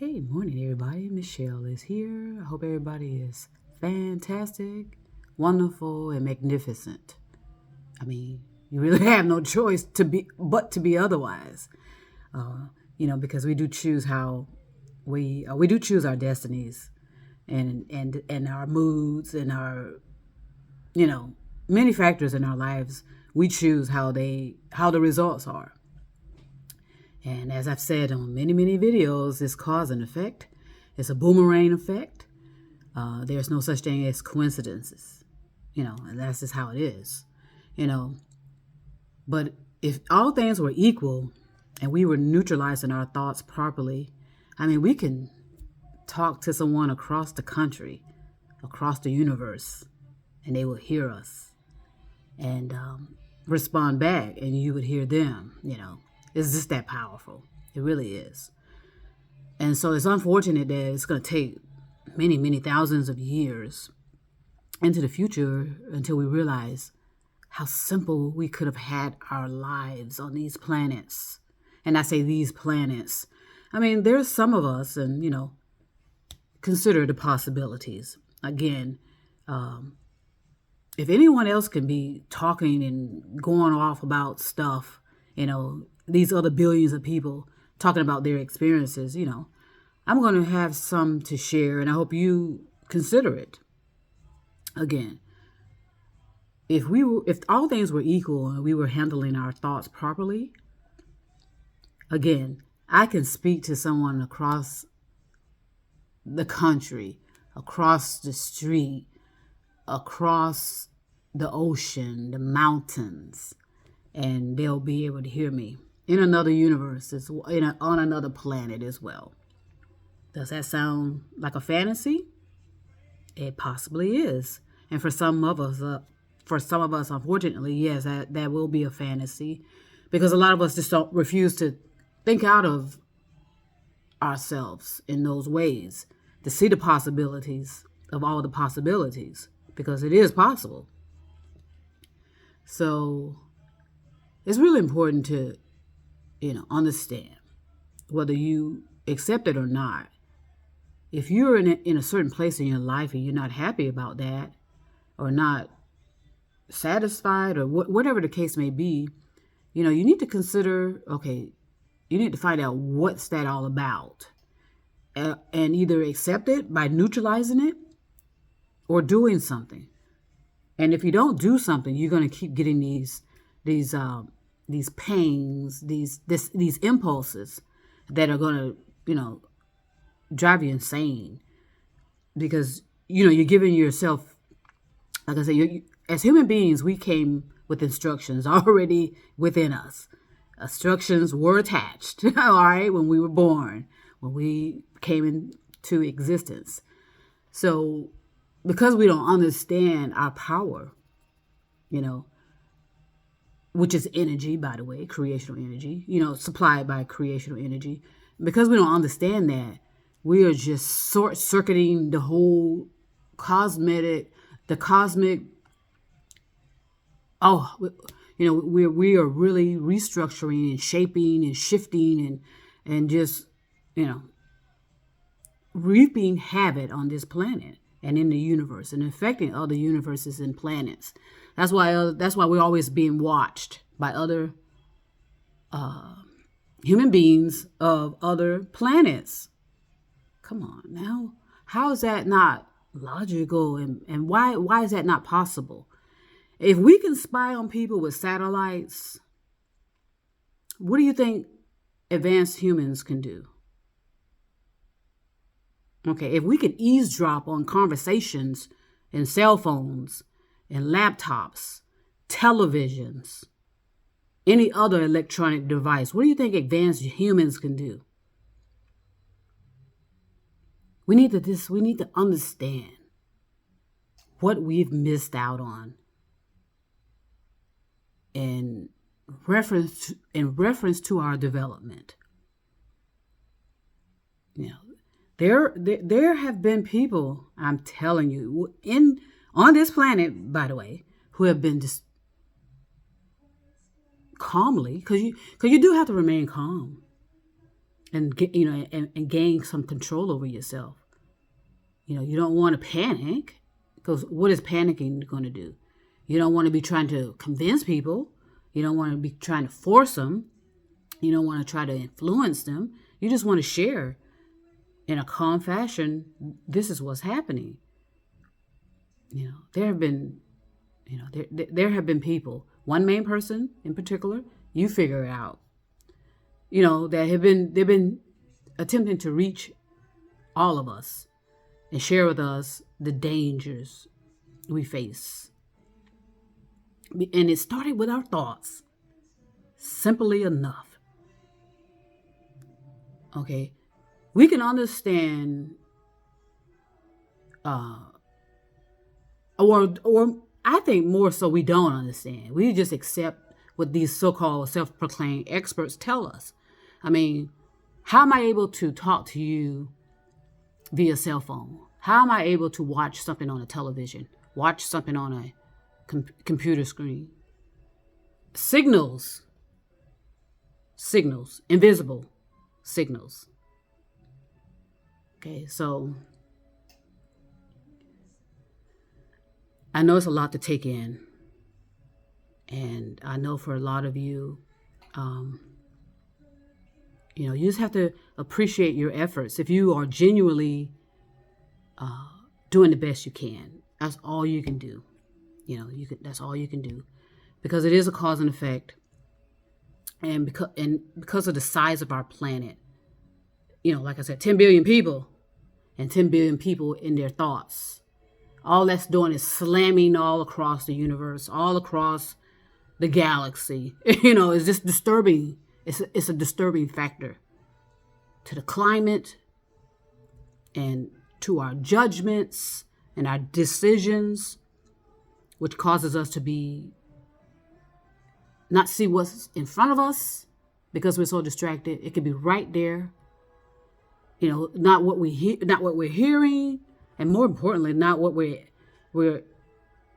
Hey, morning, everybody. Michelle is here. I hope everybody is fantastic, wonderful, and magnificent. I mean, you really have no choice to be otherwise. Because we do choose how we do choose our destinies, and our moods and our many factors in our lives. We choose how the results are. And as I've said on many videos, it's cause and effect. It's a boomerang effect. There's no such thing as coincidences, and that's just how it is, you know. But if all things were equal and we were neutralizing our thoughts properly, I mean, we can talk to someone across the country, across the universe, and they will hear us and respond back, and you would hear them, It's just that powerful. It really is. And so it's unfortunate that it's going to take many thousands of years into the future until we realize how simple we could have had our lives on these planets. And I say these planets. I mean, there's some of us, and, consider the possibilities. Again, if anyone else can be talking and going off about stuff, these other billions of people talking about their experiences, I'm going to have some to share, and I hope you consider it. Again, if all things were equal and we were handling our thoughts properly, again, I can speak to someone across the country, across the street, across the ocean, the mountains, and they'll be able to hear me in another universe, on another planet as well. Does that sound like a fantasy? It possibly is. And for some of us, unfortunately, yes, that will be a fantasy, because a lot of us just don't refuse to think out of ourselves in those ways, to see the possibilities of all the possibilities, because it is possible. So it's really important to, understand, whether you accept it or not. If you're in a certain place in your life and you're not happy about that, or not satisfied, or whatever the case may be, you need to consider, okay, you need to find out what's that all about, and either accept it by neutralizing it or doing something. And if you don't do something, you're going to keep getting these pangs, these impulses that are going to, drive you insane, because, you're giving yourself, like I said, as human beings, we came with instructions already within us. Instructions were attached, all right, when we were born, when we came into existence. So because we don't understand our power, which is energy, by the way, creational energy, supplied by creational energy. Because we don't understand that, we are just short-circuiting the whole cosmic, we are really restructuring and shaping and shifting and just, reaping havoc on this planet and in the universe, and affecting other universes and planets. That's why we're always being watched by other human beings of other planets. Come on now, how is that not logical, and why is that not possible? If we can spy on people with satellites, what do you think advanced humans can do? Okay, if we could eavesdrop on conversations and cell phones and laptops, televisions, any other electronic device, what do you think advanced humans can do? We need to understand what we've missed out on in reference to our development. There have been people, I'm telling you, on this planet, by the way, who have been just calmly, because you do have to remain calm. and get, and gain some control over yourself. You don't want to panic, because what is panicking going to do? You don't want to be trying to convince people. You don't want to be trying to force them. You don't want to try to influence them. You just want to share in a calm fashion. This is what's happening. There have been, there have been people, one main person in particular, you figure it out, that they've been attempting to reach all of us and share with us the dangers we face. And it started with our thoughts, simply enough. Okay, we can understand, or I think more so we don't understand. We just accept what these so-called self-proclaimed experts tell us. I mean, how am I able to talk to you via cell phone? How am I able to watch something on a television, watch something on a computer screen? Signals, invisible signals. Okay, so I know it's a lot to take in. And I know for a lot of you, you just have to appreciate your efforts. If you are genuinely doing the best you can, that's all you can do. That's all you can do, because it is a cause and effect. And because of the size of our planet, like I said, 10 billion people and 10 billion people in their thoughts. All that's doing is slamming all across the universe, all across the galaxy. It's just disturbing. It's a disturbing factor to the climate and to our judgments and our decisions, which causes us to not see what's in front of us because we're so distracted. It could be right there. Not what we're hearing, and more importantly, not what we're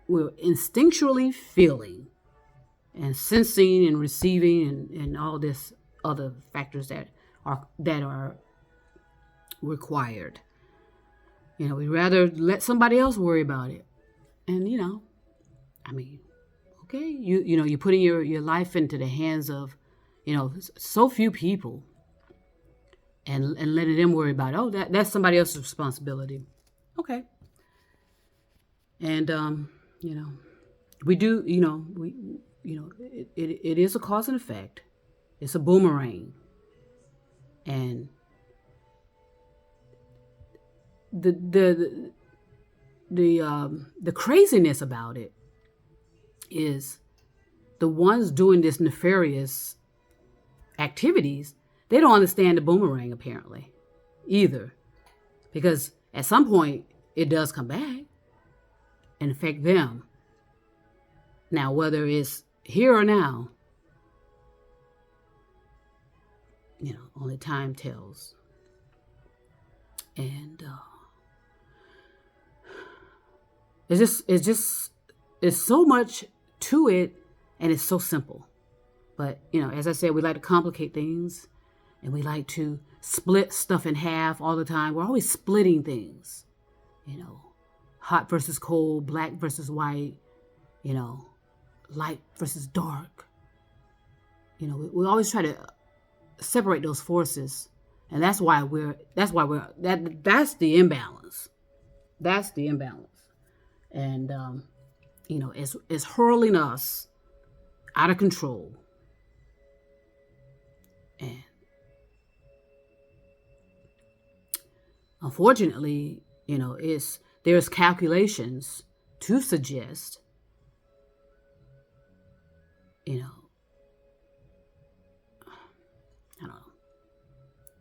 instinctually feeling and sensing and receiving and all this other factors that are required. We'd rather let somebody else worry about it. And okay, you're putting your life into the hands of so few people, and letting them worry about it. Oh, that's somebody else's responsibility. Okay. And we do, it is a cause and effect. It's a boomerang. And the craziness about it is the ones doing this nefarious activities, they don't understand the boomerang apparently either, because at some point it does come back and affect them. Now, whether it's here or now, only time tells. And it's so much to it, and it's so simple. But as I said, we like to complicate things, and we like to split stuff in half all the time. We're always splitting things, hot versus cold, black versus white, light versus dark. We always try to separate those forces, and that's the imbalance. That's the imbalance. And it's hurling us out of control. And unfortunately, there's calculations to suggest, I don't know.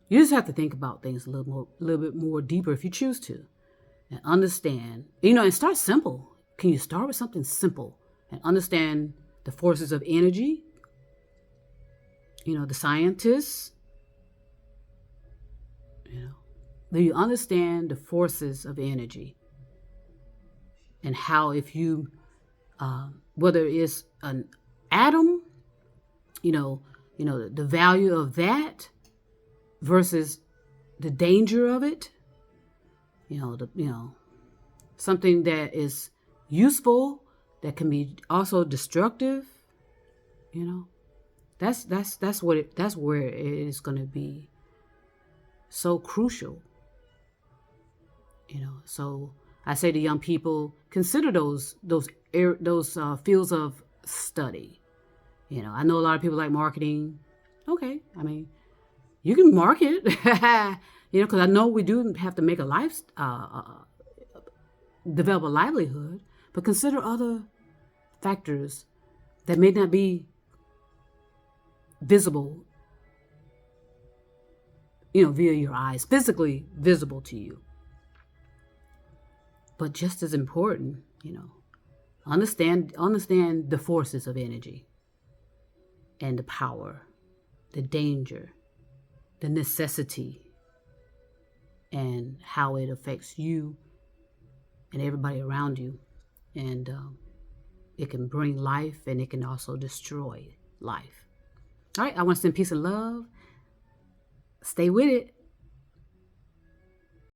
You just have to think about things a little bit more deeper if you choose to, and understand, and start simple. Can you start with something simple and understand the forces of energy? The scientists, do you understand the forces of energy and how if you, whether it's an atom, the value of that versus the danger of it. Something that is useful that can be also destructive. That's where it is going to be so crucial. So I say to young people, consider those fields of study. I know a lot of people like marketing. Okay, I mean, you can market, because I know we do have to make a develop a livelihood, but consider other factors that may not be visible, via your eyes, physically visible to you. But just as important, understand the forces of energy and the power, the danger, the necessity, and how it affects you and everybody around you. And it can bring life, and it can also destroy life. All right, I want to send peace and love. Stay with it.